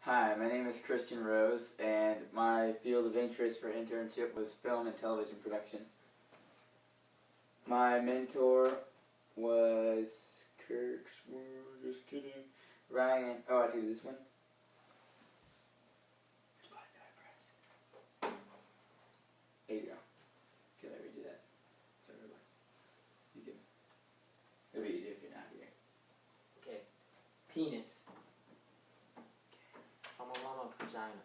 Hi, my name is Christian Rose, and my field of interest for internship was film and television production. My mentor was Kirk. Just kidding. Ryan. Oh, I have to do this one. Which button do I press? There you go. Can I redo that? Sorry, you can. It'll be easier if you're not here. Okay. Penis. Mama vagina.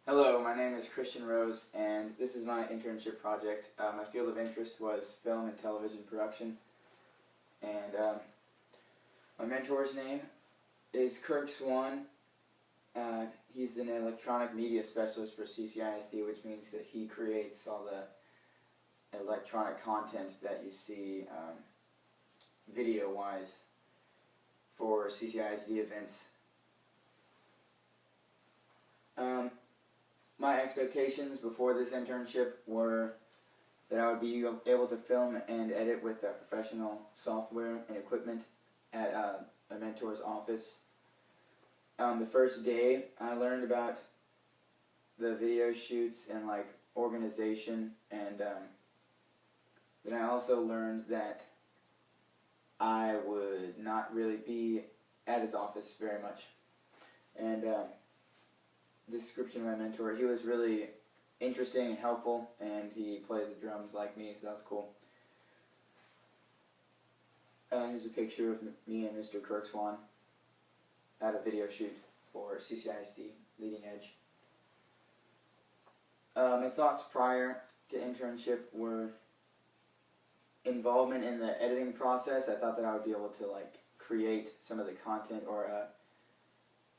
Hello, my name is Christian Rose, and this is my internship project. My field of interest was film and television production, and my mentor's name is Kirk Swan. He's an electronic media specialist for CCISD, which means that he creates all the electronic content that you see video-wise for CCISD events. My expectations before this internship were that I would be able to film and edit with professional software and equipment at a mentor's office. The first day I learned about the video shoots and organization, and then I also learned that I would not really be at his office very much. And description of my mentor, he was really interesting and helpful, and he plays the drums like me, so that's cool. Here's a picture of me and Mr. Kirk Swan at a video shoot for CCISD Leading Edge. My thoughts prior to internship were involvement in the editing process. I thought that I would be able to create some of the content or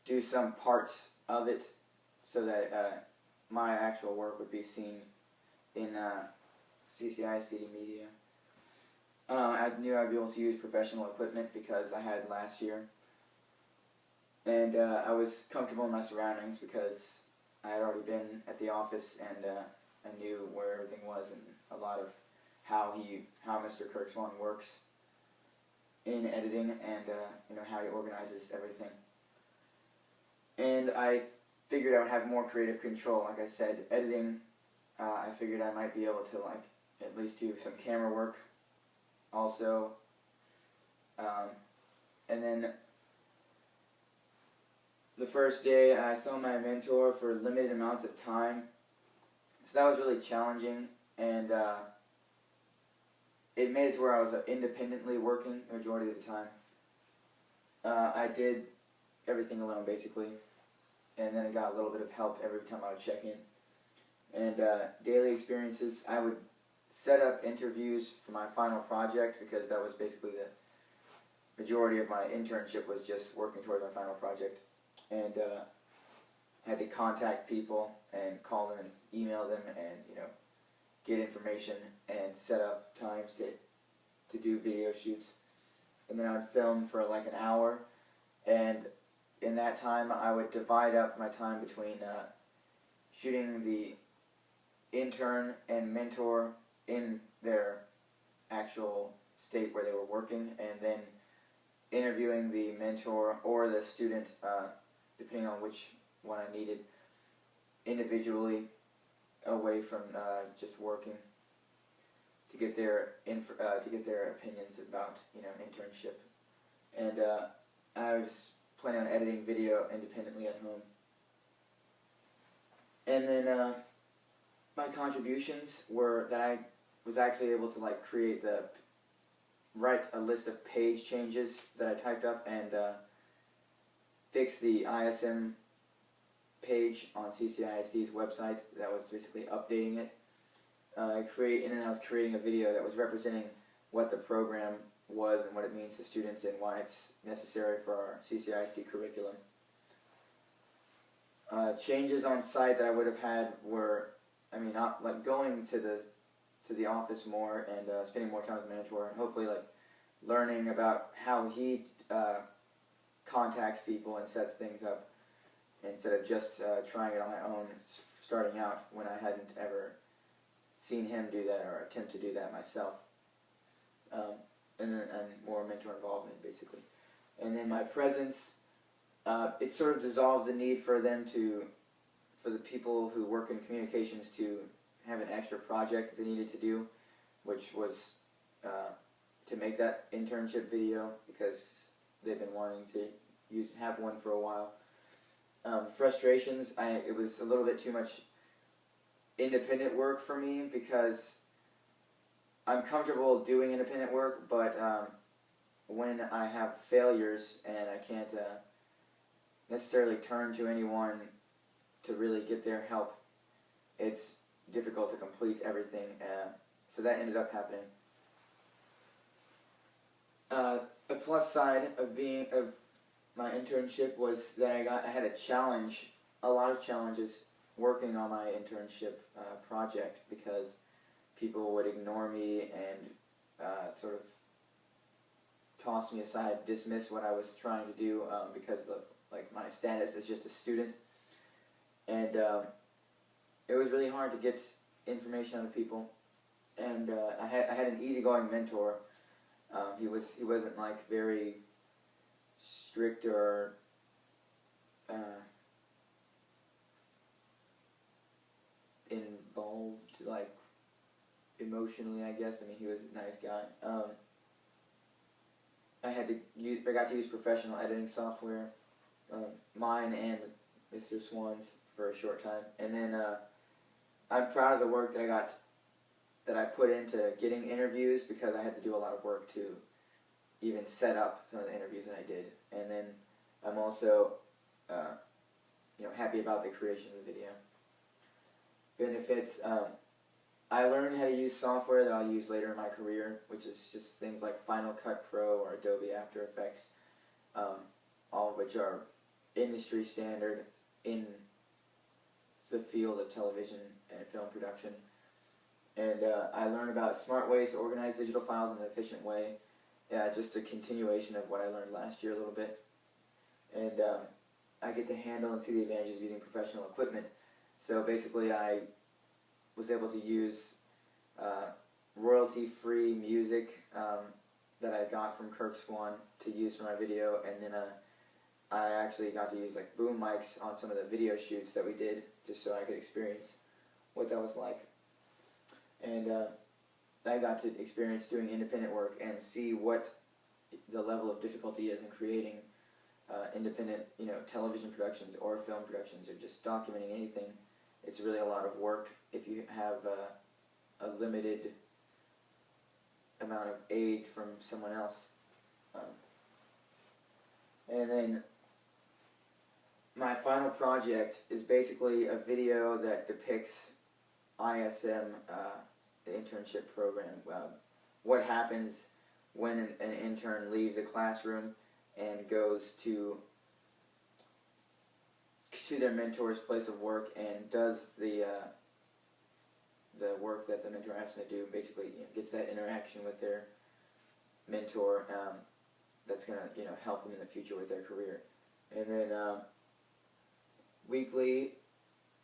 do some parts of it so that my actual work would be seen in CCISD media. I knew I'd be able to use professional equipment because I had last year, and I was comfortable in my surroundings because I had already been at the office, and I knew where everything was and a lot of how Mr. Kirk Swan works in editing, and how he organizes everything. And I figured I would have more creative control. Like I said, editing, I figured I might be able to at least do some camera work also. And then the first day I saw my mentor for limited amounts of time, so that was really challenging, and it made it to where I was independently working the majority of the time. I did everything alone basically, and then I got a little bit of help every time I would check in. And daily experiences, I would set up interviews for my final project because that was basically the majority of my internship was just working towards my final project. And I had to contact people and call them and email them and get information and set up times to do video shoots. And then I would film for an hour, and in that time I would divide up my time between shooting the intern and mentor in their actual state where they were working, and then interviewing the mentor or the student, depending on which one I needed, individually away from just working, to get their opinions about internship. And I was planning on editing video independently at home. And then my contributions were that I was actually able to write a list of page changes that I typed up and fix the ISM page on CCISD's website that was basically updating it. And then I was creating a video that was representing what the program was and what it means to students and why it's necessary for our CCISD curriculum. Changes on site that I would have had were, going to the office more and spending more time with the mentor, and hopefully learning about how he contacts people and sets things up, instead of just trying it on my own, starting out when I hadn't ever seen him do that or attempt to do that myself. and more mentor involvement, basically. And then my presence, it sort of dissolves the need for the people who work in communications to have an extra project that they needed to do, which was to make that internship video, because they've been wanting to have one for a while. Frustrations, it was a little bit too much independent work for me, because I'm comfortable doing independent work, but when I have failures and I can't necessarily turn to anyone to really get their help, it's difficult to complete everything. So that ended up happening. A plus side of my internship was that I had a lot of challenges working on my internship project, because people would ignore me and sort of toss me aside, dismiss what I was trying to do because of my status as just a student. And it was really hard to get information out of people. And I had an easygoing mentor. He wasn't very strict or involved emotionally, I guess. I mean, he was a nice guy. I got to use professional editing software, mine and Mr. Swan's, for a short time, and then I'm proud of the work that I put into getting interviews, because I had to do a lot of work to even set up some of the interviews that I did. And then I'm also happy about the creation of the video. Benefits, I learned how to use software that I'll use later in my career, which is just things like Final Cut Pro or Adobe After Effects, all of which are industry standard in the field of television and film production. And I learned about smart ways to organize digital files in an efficient way. Just a continuation of what I learned last year a little bit. And I get to handle and see the advantages of using professional equipment. So basically I was able to use royalty-free music that I got from Kirk Swan to use for my video, and then I actually got to use boom mics on some of the video shoots that we did, just so I could experience what that was like. And I got to experience doing independent work and see what the level of difficulty is in creating independent, television productions or film productions, or just documenting anything. It's really a lot of work if you have a limited amount of aid from someone else. And then my final project is basically a video that depicts ISM, the internship program. What happens when an intern leaves a classroom and goes to their mentor's place of work and does the work that the mentor asks them to do. Basically, gets that interaction with their mentor that's going to help them in the future with their career. And then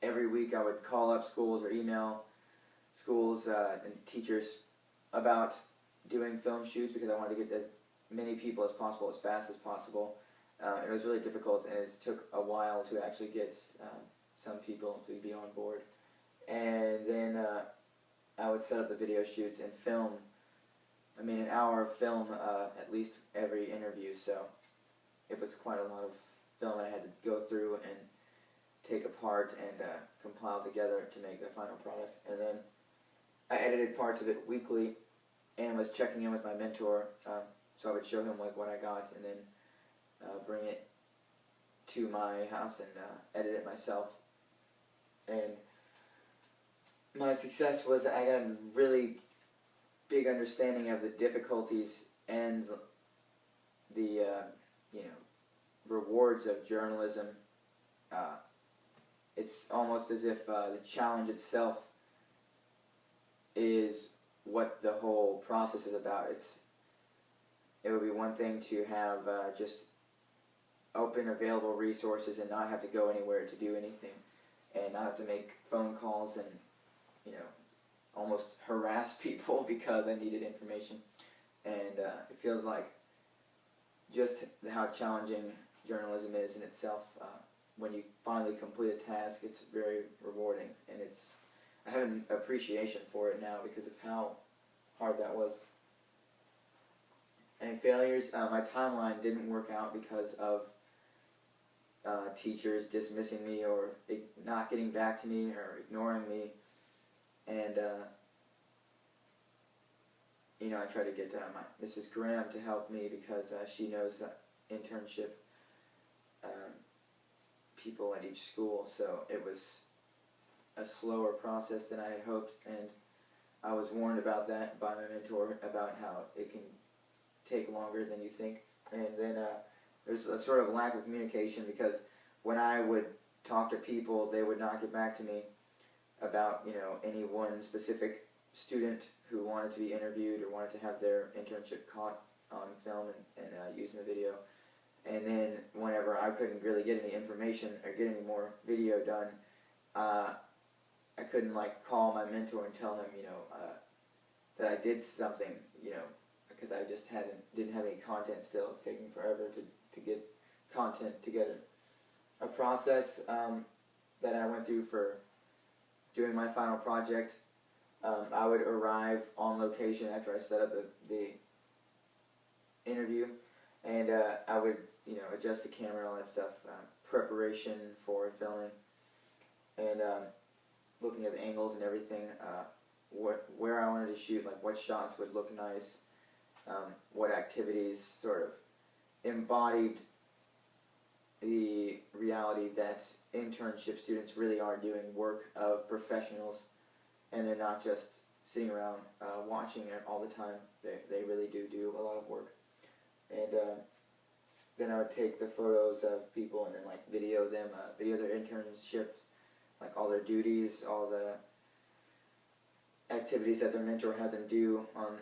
every week I would call up schools or email schools and teachers about doing film shoots, because I wanted to get as many people as possible as fast as possible. It was really difficult, and it took a while to actually get some people to be on board. And then I would set up the video shoots and film, an hour of film at least every interview, so it was quite a lot of film I had to go through and take apart and compile together to make the final product. And then I edited parts of it weekly and was checking in with my mentor, so I would show him what I got, and then bring it to my house and edit it myself. And my success was I got a really big understanding of the difficulties and the rewards of journalism. It's almost as if the challenge itself is what the whole process is about. It would be one thing to have just open available resources and not have to go anywhere to do anything, and not have to make phone calls and almost harass people because I needed information. and it feels like just how challenging journalism is in itself. When you finally complete a task, it's very rewarding, and I have an appreciation for it now because of how hard that was. And failures, my timeline didn't work out because of teachers dismissing me or not getting back to me or ignoring me, and I tried to get my Mrs. Graham to help me because she knows the internship people at each school, so it was a slower process than I had hoped, and I was warned about that by my mentor about how it can take longer than you think. And then there's a sort of lack of communication because when I would talk to people, they would not get back to me about any one specific student who wanted to be interviewed or wanted to have their internship caught on film and used in the video. And then whenever I couldn't really get any information or get any more video done, I couldn't call my mentor and tell him that I did something, because I just didn't have any content still. It's taking forever to get content together. A process that I went through for doing my final project, I would arrive on location after I set up the interview, and I would adjust the camera and all that stuff, preparation for filming, and looking at the angles and everything, where I wanted to shoot, what shots would look nice, what activities sort of embodied the reality that internship students really are doing work of professionals, and they're not just sitting around watching it all the time. They really do a lot of work. And then I would take the photos of people and then video them, video their internship, all their duties, all the activities that their mentor had them do on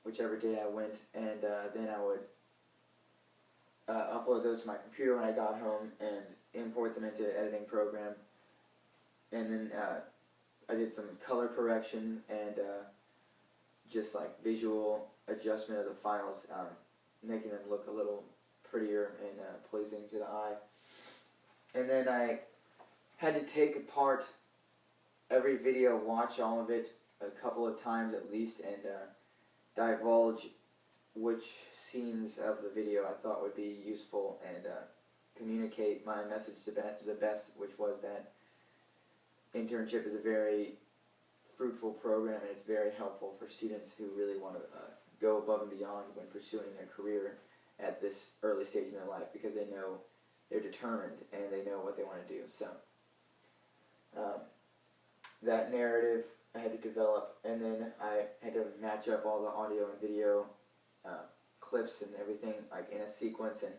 whichever day I went, and then I would upload those to my computer when I got home and import them into the editing program. And then I did some color correction and just visual adjustment of the files, making them look a little prettier and pleasing to the eye. And then I had to take apart every video, watch all of it a couple of times at least, and divulge which scenes of the video I thought would be useful and communicate my message to the best, which was that internship is a very fruitful program and it's very helpful for students who really want to go above and beyond when pursuing their career at this early stage in their life, because they know they're determined and they know what they want to do. So that narrative I had to develop, and then I had to match up all the audio and video clips and everything in a sequence and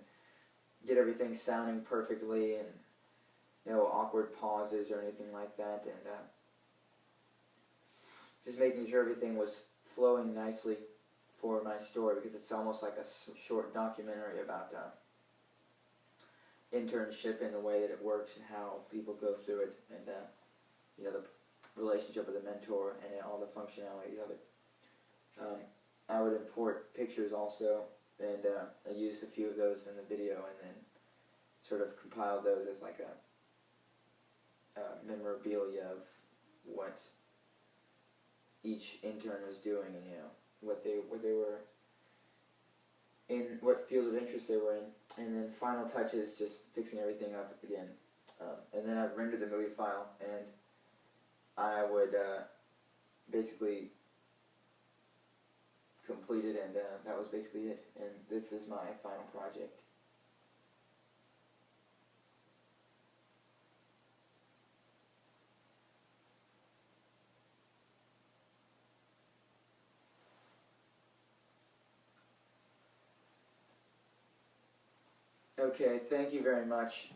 get everything sounding perfectly and no awkward pauses or anything like that, and just making sure everything was flowing nicely for my story, because it's almost like a short documentary about internship and the way that it works and how people go through it, and the relationship with the mentor and all the functionality of it. I would import pictures also, and I used a few of those in the video, and then sort of compiled those as a memorabilia of what each intern was doing, and what they were in, what field of interest they were in, and then final touches, just fixing everything up again, and then I'd render the movie file, and I would basically complete it, and that was basically it, and this is my final project. Okay, thank you very much.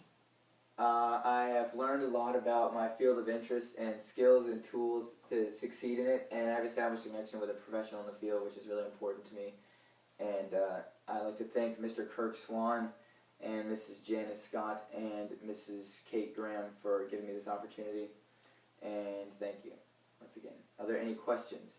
I have learned a lot about my field of interest and skills and tools to succeed in it, and I've established a connection with a professional in the field, which is really important to me. And I'd like to thank Mr. Kirk Swan and Mrs. Janice Scott and Mrs. Kate Graham for giving me this opportunity. And thank you once again. Are there any questions?